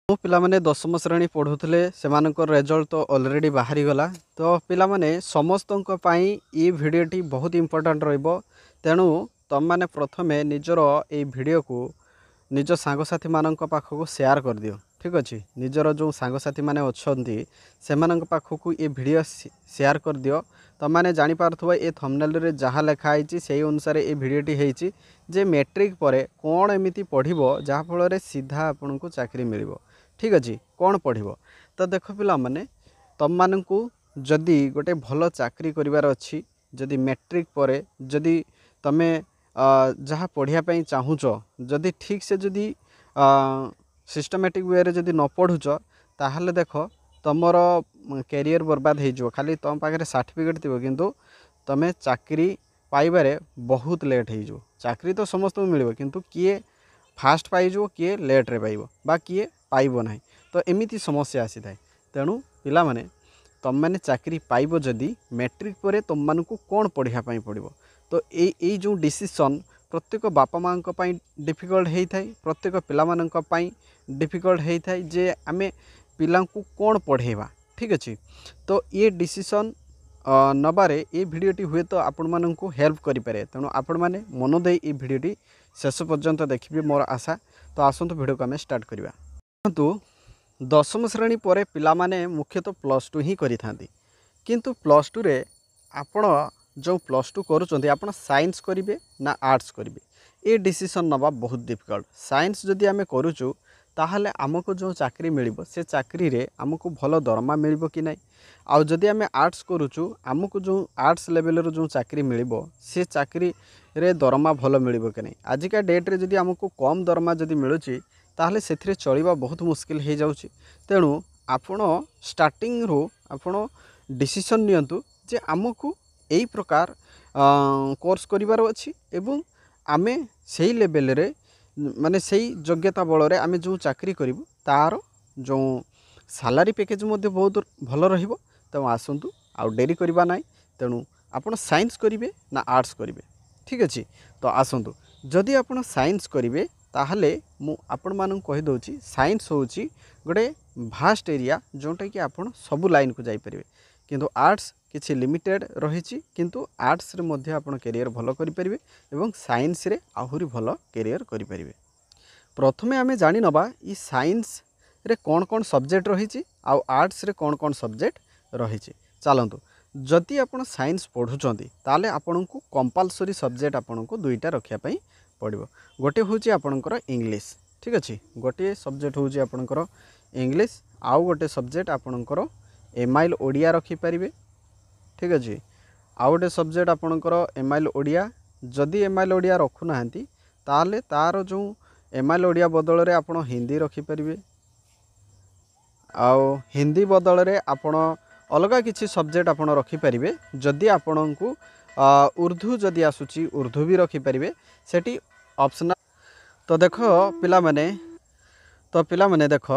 मो पिलामाने दशम श्रेणी पढ़ुले से रेजल्ट तो ऑलरेडी बाहरी गला। तो पिलामाने समस्तों पाई ये भिडटी बहुत इंपोर्टेंट रहिबो। तेणु तुम मैंने प्रथमे निजर ये भिडियो को निज सांगसाथी मानक पाखक शेयर कर दियो। ठीक अच्छे, निजर जो सांगसाथी माने अच्छी से पाखक ये भिडियो शेयर कर दियो। तुम मैंने जापार ये थंबनेल रे जहाँ लिखाई से अनुसार ये भिडियोटी होती जे मैट्रिक पर कौन एमती पढ़ो जहाँफल सीधा आपन को चाकरी मिल। ठीक अच्छे, कौन पढ़ो तो देख पिला माने तुम मानू जदि गोटे भल चाकरी करिवार अच्छी, जदि मैट्रिक पर जदि तमे जहाँ पढ़ापी चाहूच जदि ठीक से जदि सिस्टमेटिक वे रे जदि न पढ़ुच ताहले देख तुमर कैरियर बर्बाद हो। खाली तुम पाखे सर्टिफिकेट थी किंतु तमे चाकरी पाइबारे बहुत लेट हो। चाकरी तो समस्त मिल किंतु किए फास्ट पाइज किए लेट रे पाइब बा किए पाइब ना। तो एमती समस्या आसी थाए। तेणु पिला माने तुम मैंने चाकरी पाइब जदि मैट्रिक पर तुम मानू कौन पढ़ापी पड़ो। तो ये जो डिसीजन प्रत्येक बापा माँ डिफिकल्ट होता है, प्रत्येक पिला डिफिकल्ट होता है जे आमे पिला को कौन पढ़ेबा। ठीक अच्छे, तो ये डिसीजन नबारे ये भिडियोटी हुए तो आपण मानू हेल्प करें। तेणु आपण मैंने मन दे ये भिडियोटी शेष पर्यंत देखिए मोर आशा। तो आसतु भिडियो को आम स्टार्ट करवा। तो दशम श्रेणी पर पिलामाने मुख्यतः +2 ही करि थांती, किंतु +2 रे आपण जो +2 करुँच आप साइंस करेंगे ना आर्ट्स करेंगे, ये डिसीजन नवा बहुत डिफिकल्ट। साइंस जदि आम करुचु ताहले आमको जो चाकरी मिल से चाकरी रे आमको भल दरमा मिल कि ना। आउ जदि आम आर्ट्स करुचु आमको जो आर्ट्स लेवल रो जो चाकरी मिल से चाकरी रे दरमा भल मिल कि ना। आजिका डेट रे जदि आमको कम दरमा जदि मिलुची ताहले सेथिरे चलिबा बहुत मुश्किल हो जाउची। तेणु आपण स्टार्टिंग रो आपण डिसीजन नियंतु जे आमको यही प्रकार कोर्स करिवार अछि एवं आमे सही लेवल रे माने सही योग्यता बल रे आमे जो चाकरी करिवु तार जो सैलरी पैकेज मध्य बहुत भल रहिबो। तो आसंतु आउ डेरी करबा नाइ। तेणु आपण साइंस करिवे ना आर्ट्स करिवे। ठीक अछि, तो आसंतु जदि आपण साइंस करिवे ताहले मु आपण मानन कहि दोछि साइंस होछि गोटे भास्ट एरिया जोटा कि आपण सब लाइन को जाई परिवे, किंतु आर्ट्स किछि लिमिटेड रही। किंतु आर्ट्स रे मध्य आपण कैरियर भल करि परिवे एवं साइंस रे आहुरी भल कैरियर करि परिवे। प्रथमे आमे जानि नबा ई साइंस रे कौन कौन सब्जेक्ट रही आउ आर्ट्स रे कौन कौन सब्जेक्ट रही। चलतु जदि आपण साइंस पढ़ुचंती ताले आपण को कंपलसरी सब्जेक्ट आपण को दुईटा रखिया पई पड़िबो। गोटे होची आपणकर इंग्लिश। ठीक अच्छे, गोटे सब्जेक्ट होची आपणकर इंग्लिश, आउ गोटे सब्जेक्ट आपणकर एमआईएल ओडिया रखि परिबे। ठीक अच्छे, आउ गोटे सब्जेक्ट आपणकर एमआईएल ओडिया। जदि एमआईएल ओडिया रखु नाहंती ताले तार जो एमआईएल ओडिया बदल रे आपण हिंदी रखि परिबे। आउ हिंदी बदल रे आपण अलगा किछि सब्जेक्ट आपण रखि परिबे। जदि आपण को उर्दू जदि आसुची उर्दू भी रखि परिबे, सेठी ऑप्शनल। तो देख पिला माने देख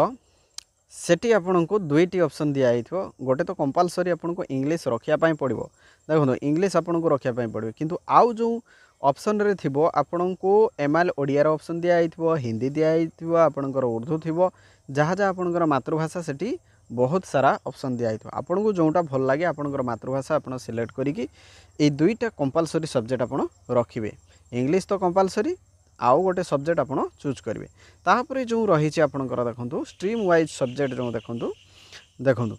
सेठी आपन को दुईटी ऑप्शन दिया आइथो। गोटे तो कंपलसरी आपन को इंग्लिश रखिया पई पड़िबो। देखो इंग्लिश आपन को रखिया पई पड़िबो, किंतु आउ जो ऑप्शन रे थिबो आपन को एमआईएल ओडिया रो ऑप्शन दिया आइथो, हिंदी दिया आइथो, आपन को उर्दू थिबो, जहाँ जहाँ आपन को मातृभाषा सेठी बहुत सारा ऑप्शन दिया आइथो। आपन को जोटा भल लागे आपन को मातृभाषा आपन सिलेक्ट करिकि ए दुईटा कंपलसरी सब्जेक्ट आपन रखिबे। इंग्लिश तो कंपलसरी, आउ गोटे सब्जेक्ट आपन चूज करेंगे। तापर जो रही आपंकर देखो स्ट्रीम वाइज सब्जेक्ट जो देखो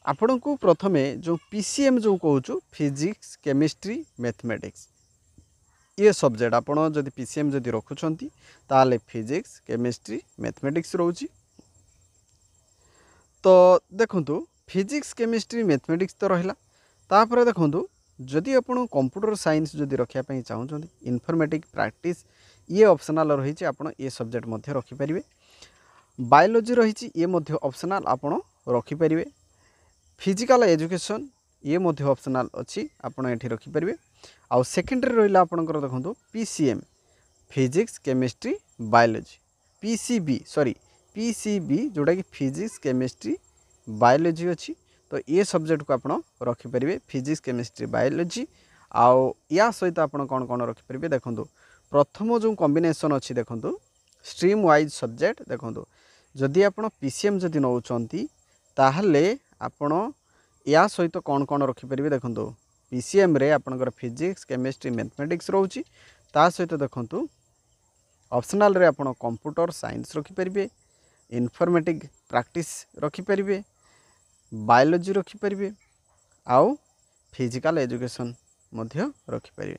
आपण को प्रथमे जो पीसीएम जो कहूँ फिजिक्स केमिस्ट्री मैथमेटिक्स ये सब्जेक्ट आपड़ जदि पीसीएम जदि रखुंट ताले फिजिक्स केमिस्ट्री मैथमेटिक्स रोची। तो देखो फिजिक्स केमिस्ट्री मैथमेटिक्स तो रहा। तापर देखो जदि आप कंप्यूटर साइंस जदि रखापी चाहते इनफॉर्मेटिक प्रैक्टिस ये ऑप्शनल रही। आप ये सब्जेक्ट मध्य रखिपारे। बायोलॉजी रही ये मध्य ऑप्शनल आपण रखिपारे। फिजिकल एजुकेशन ये मध्य ऑप्शनल अच्छी आपण एठी रखिपारे। आउ सेकेंडरी रहा आपंकर देखो PCM physics chemistry biology, PCB जोटा कि फिजिक्स केमिस्ट्री बायोलॉजी अच्छी। तो ये सब्जेक्ट को आप रखिपारे फिजिक्स केमिस्ट्री बायोलॉजी। आउ या सहित आप कौन कौन रखिपारे देखो प्रथम जो कॉम्बिनेशन अच्छी देखो स्ट्रीम वाइज सब्जेक्ट देखो जदि आपण पीसीएम जदि नौचंती ताहले आपण या सहित कौन कौन रखिपारे देखो पीसीएम रे आपणकर फिजिक्स केमिस्ट्री मैथमेटिक्स रोची ता सहित देखो ऑप्शनल रे आपण कंप्यूटर साइंस रखिपारे इनफॉर्मेटिक प्रैक्टिस रखिपारे बायोलॉजी रखिपारे आउ फिजिकल एजुकेशन मध्य रखिपारे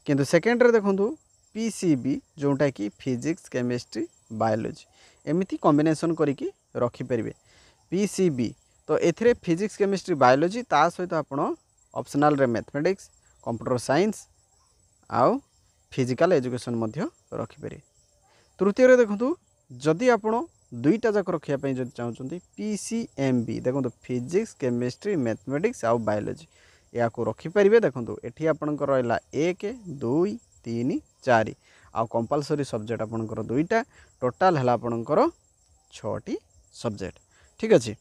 किंतु सेकेंड रे देखो पीसीबी जोटा कि फिजिक्स केमिस्ट्री बायोलॉजी एमती कॉम्बिनेशन करिकी रखिपारे पीसीबी तो एथिरे फिजिक्स केमिस्ट्री बायोलॉजी ता सहित आपण ऑप्शनल रे मैथमेटिक्स कंप्यूटर साइंस आउ फिजिकल एजुकेशन मध्य रखिपारे तृतीय रे देखो जदि आपण दुईटा जाक रखापी जब चाहते पीसीएमबी देखो फिजिक्स केमिस्ट्री मैथमेटिक्स आउ बायोलॉजी या रखिपारे देखो ये आपंकर रहा 1 2 3 4 आउ कंपलसरी सब्जेक्ट आपंकर दुईटा टोटाल है आपंकर 6टी सब्जेक्ट ठीक अच्छे।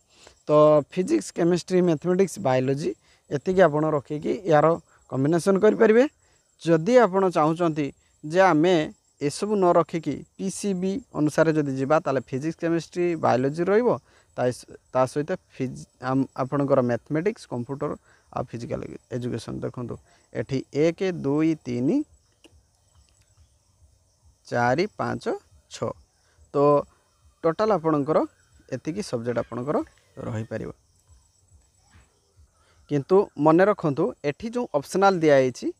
तो फिजिक्स केमिस्ट्री मैथमेटिक्स बायोलॉजी एतिकी आपण रखिकी यार कॉम्बिनेशन करें जदि आपण चाहते जे आमे एसबू न रखिकी पीसीबी अनुसार जदि जीवा ताले फिजिक्स केमिस्ट्री बायोलॉजी रहिबो ता सहित आपणकर मैथमेटिक्स कंप्यूटर आ फिजिकल एजुकेशन देखो एठी 1 2 3 4 5 6 तो टोटाल आपणकर एतिकी सब्जेक्ट आपणकर रही पारिबो किंतु मन रखंतु एठी जो ऑप्शनल दिया आइछि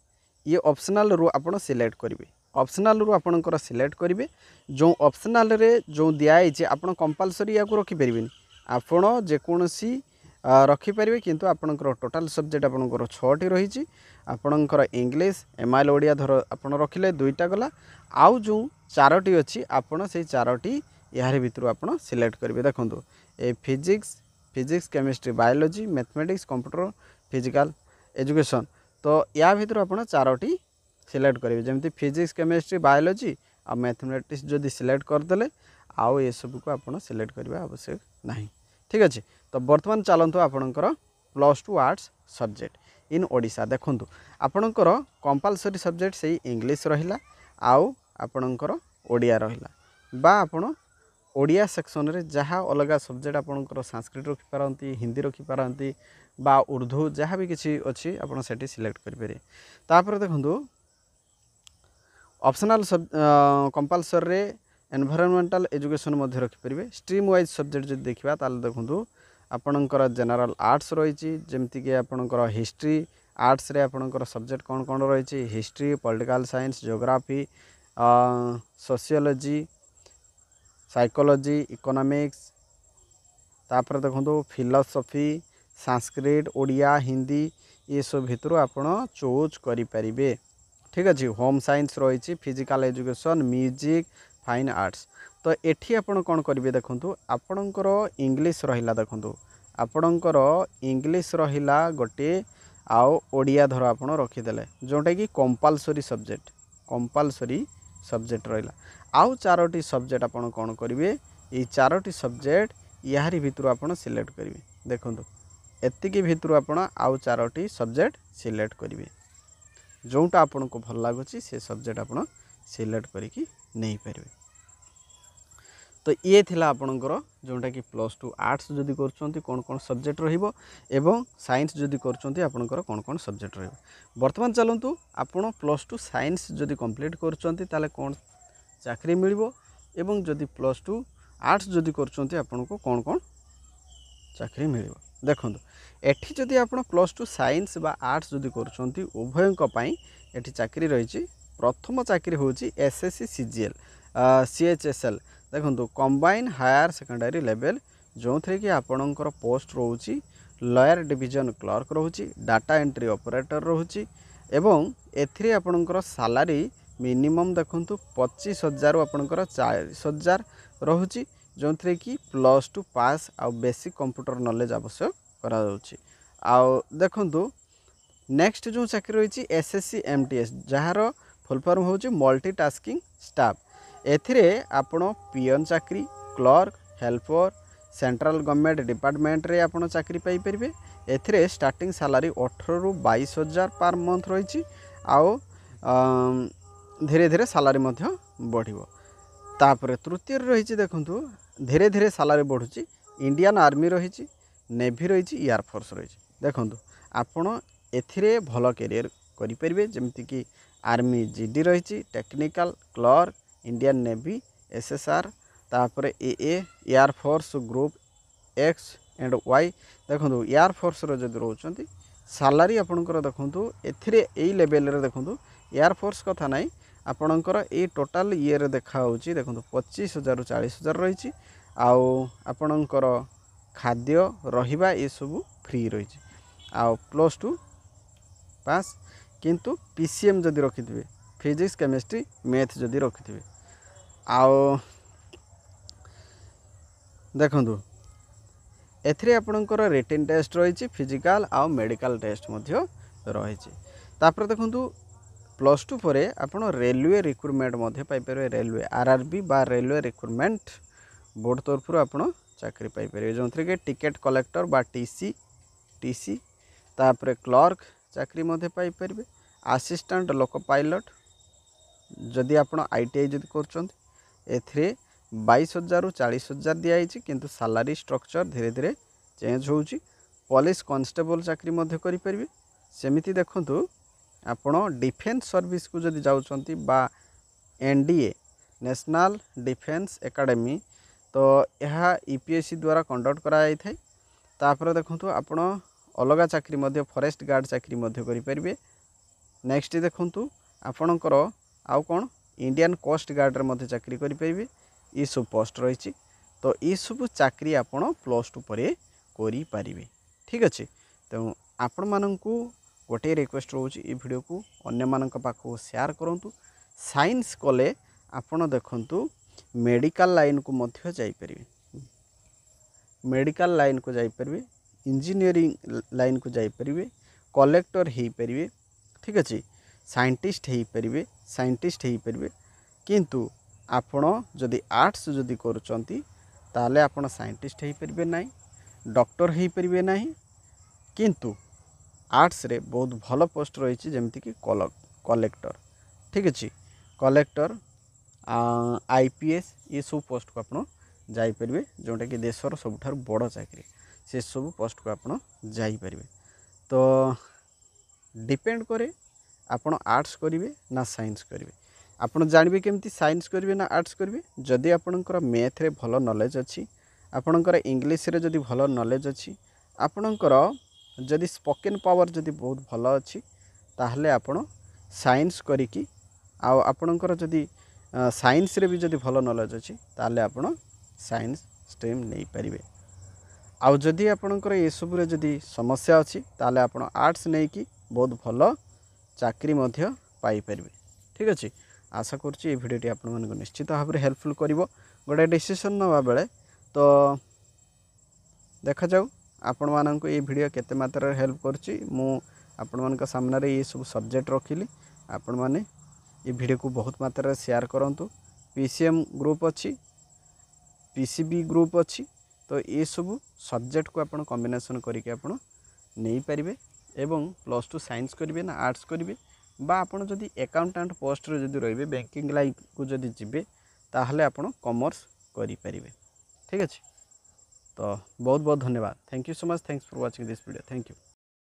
ये ऑप्शनल रु आपण सिलेक्ट करिवे ऑप्शनल रु आपणकर सिलेक्ट करिवे जो ऑप्शनल रे जो दिया आइछि आपण कंपलसरी या को रखि परिबेनी आपण जे कोनसी रखि परिवे किंतु आपणकर टोटाल सब्जेक्ट आपणकर 6टी रहिछि आपणकर इंग्लिश एमआईएल ओडिया धर आपण रखिले दुईटा गला आउ जो 4टी अछि आपण से 4टी यार भितर आपण सिलेक्ट करिवे देखंतु ए physics chemistry biology mathematics computer physical education तो या भितर आपण 4टी सिलेक्ट करेंगे जमी फिजिक्स केमिस्ट्री बायोलॉजी आ मैथमेटिक्स जदि सिलेक्ट करदे आउ ये सब को आप सिलेक्ट करने आवश्यक नहीं ठीक अच्छे। तो बर्तमान चलतु आपणकर +2 आर्ट्स सब्जेक्ट इन ओडिशा देखूँ आपणकर कंपलसरी सब्जेक्ट से इंग्लिश रहिला आउ आपणकर ओडिया रहिला बा आपण ओडिया सेक्शन रे जहाँ अलग सब्जेक्ट आपणकर संस्कृत रखिपारती हिंदी रखिपारती बा उर्दू जहाँ भी किसी अच्छी आप सिलेक्ट करेंगे। तापर देखूँ ऑप्शनल कंपलसरी रे एनवायरमेंटल एजुकेशन मध्य रखिपारे स्ट्रीम वाइज सब्जेक्ट जब देखा ताल देखूँ आपणकर जनरल आर्ट्स रही जमीक आपणकर हिस्ट्री आर्ट्स रे आपणकर सब्जेक्ट कौन कौन रही history political science geography sociology psychology economics तापर देखूँ फिलोसफी संस्कृत ओडिया हिंदी ये सब भितर आपण चूज करें ठीक अच्छे। होम साइंस रही physical education music fine arts तो एठी आपण कौन करेंगे देखूँ आपणकर इंग्लिश रहिला देखूँ आपणकर इंग्लिश रहिला गोटे आउ ओडिया धर आपण रखीदे जोटा कि कंपलसरी सब्जेक्ट रहिला आउ 4टी सब्जेक्ट आपण कौन करेंगे ये 4टी सब्जेक्ट यारी भितर आपण सिलेक्ट करेंगे देखूँ एतिकी भितर आपण आउ 4टी सब्जेक्ट सिलेक्ट करेंगे जोटा आपन को भल लगुच से सब्जेक्ट आप सिलेक्ट करके नहीं पारे। तो ये थिला आपणकर जोटा कि +2 आर्ट्स जदि कर कौन कौन सब्जेक्ट रहिबो एवं साइंस जदि कर आपणकर कौन कौन सब्जेक्ट रहिबो। वर्तमान चलतु आपण +2 साइंस जदि कंप्लीट करछंती ताले कौन चाकरी मिलिबो एवं जदि +2 आर्ट्स जदि करछंती आपण को कौन कौन चाकरी मिलिबो देखंतु एठी जदि आपण +2 साइंस बा आर्ट्स जदि करछंती उभयक पई एठी चाकरी रही प्रथम चाकरी होची एसएससी सीजीएल सीएचएसएल देखंतु कंबाइन हायर सेकेंडरी लेवल जो थे कि आपणकर पोस्ट रोची लॉयर डिवीजन क्लर्क रोची डाटा एंट्री ऑपरेटर रोची एवं एथिरे आपणकर सैलरी मिनिमम देखंतु 25,000 आपणकर 40,000 रोची जो थे कि +2 पास आ बेसिक कंप्यूटर नॉलेज आवश्यक करा आउ देखंतु नेक्स्ट जो चाकरी रही SSC MTS jar full form होची मल्टीटास्किंग स्टाफ एथिरे आपण पियन चाकरी clerk helper central government department रे आपण चाकरी पाई परिबे एथिरे स्टार्टिंग सैलरी 18 रु 22,000 पर मंथ रही आउ धीरे धीरे सैलरी मध्य बढ़िबो तापर तृतीय रही देखु धीरे धीरे सालारी बढ़ुची इंडियन आर्मी रही नेवी रही एयरफोर्स रही देखु आपण एथिरे भल कैरियर करें जमीक आर्मी जीडी रही technical clerk Indian navy SSR तापर air force group X and Y देखो एयरफोर्स जब रोच सालारी आपणकर देखु ए लेवल देखु एयरफोर्स कथा ना आपणकर ये टोटाल ये देखा देखो 25,000 ରୁ 40,000 रही आपणकर खाद्य रहिबा ये सब फ्री रही +2 पास किंतु पीसीएम जदि रखिथे फिजिक्स केमिस्ट्री मैथ जदि रखिथे आउ देखु एथिरे आपणकर रिटन टेस्ट रही फिजिकल आउ मेडिकल टेस्ट मध्य रही तापर देखु +2 पर आपण रेलवे रिक्रुटमेंट मध्य पाइपर रेलवे आरआरबी बा रेलवे रिक्रुटमेंट बोर्ड तरफ आपण चाकरी पाइपर जो थे कि टिकेट कलेक्टर बा टीसी तापर क्लर्क चाकरी मध्य पाइपर असिस्टेंट लोको पायलट जदि आपण आईटीआई जदि कर 22,000 ରୁ 40,000 दिखाई किंतु सालारी स्ट्रक्चर धीरे धीरे चेंज होउची पुलिस कांस्टेबल चाकरी मध्य करें सेमिति देखंतु आपण डिफेन्स सर्विस को जदि जाउछंती बा एनडीए नेशनल डिफेन्स एकेडमी तो यह यूपीएससी द्वारा कंडक्ट कराई थाए तापर देखंतु आपण अलगा चाकरी मध्य फॉरेस्ट गार्ड चाकरी मध्य करें नेक्स्ट देखंतु आपणकर आउ कौन इंडियन कोस्ट गार्ड रे मध्य चाकरी करें ये सब पोस्ट रही तो ये सब चाकरी आपण +2 पर करें ठीक अच्छे तेणु आपण मानू गोटे रिक्वेस्ट रोचे ये वीडियो को अन्य मानक पाखु शेयर करूँ साइंस कले आपण देखंतु मेडिकल लाइन को मध्य जाइपर मेडिकल लाइन को जाइपर इंजीनियरिंग लाइन को जाइपर कलेक्टर हो पारे ठीक अच्छे साइंटिस्ट हो पारे साइंटिस्ट हो पारे किंतु आपण जदि आर्ट्स जदि करुचंती ताले आपण साइंटिस्ट हो पारे ना डॉक्टर हो पारे ना किंतु आर्ट्स रे बहुत भल पोस्ट रही जमती कि कलेक्टर ठीक अच्छे कलेक्टर आईपीएस ये सब पोस्ट को आप जाइपर जोटा कि देशर सबुठार बड़ चाकरी से सब पोस्ट को आप जाइपर तो डिपेंड करे आपण आर्ट्स करेंगे ना साइंस करेंगे आपड़ जानवे केमती साइंस करेंगे ना आर्ट्स करेंगे जदि आपणकर मैथ रे भल नॉलेज अच्छी आपणकर इंग्लिश रे जदि भल नॉलेज अच्छी आपणकर जदि स्पोकन पावर जदि बहुत भल अच्छी ताहले आपण साइंस करिकी आपणकर जदि साइंस रे भी जदि भल नॉलेज अच्छी ताहले आपण साइंस स्ट्रीम नहीं पारिबे आउ जदि आपणकर ये सब रे जदि समस्या अच्छी ताहले आपण आर्ट्स नहीं कि बहुत भल चाकरी मध्य पाई परिबे ठीक अच्छे आशा करुँच ये भिडियोटी आपण मानक निश्चित भाव में हेल्पफुल करिवो गोटे डिसीजन नवा बेले तो देखा जाऊ आपण मानक ये वीडियो केते मात्रा हेल्प करुँची मु आपण मानक सामने ये सब सब्जेक्ट रखिली आपण माने ये वीडियो को बहुत मात्रा शेयर करंतु पीसीएम ग्रुप अच्छी पीसीबी ग्रुप अच्छी तो ये सब सब्जेक्ट को आपण कॉम्बिनेशन करके आपण नहीं पारिबे एवं +2 साइंस करेंगे ना आर्ट्स करेंगे बा आपण जदि अकाउंटेंट पोस्ट रे जदि रहिबे बैंकिंग लाइन को जदि जिबे ताहले आपण कॉमर्स करि परिबे ठीक अच्छे तो बहुत बहुत धन्यवाद thank you so much thanks for watching this video thank you.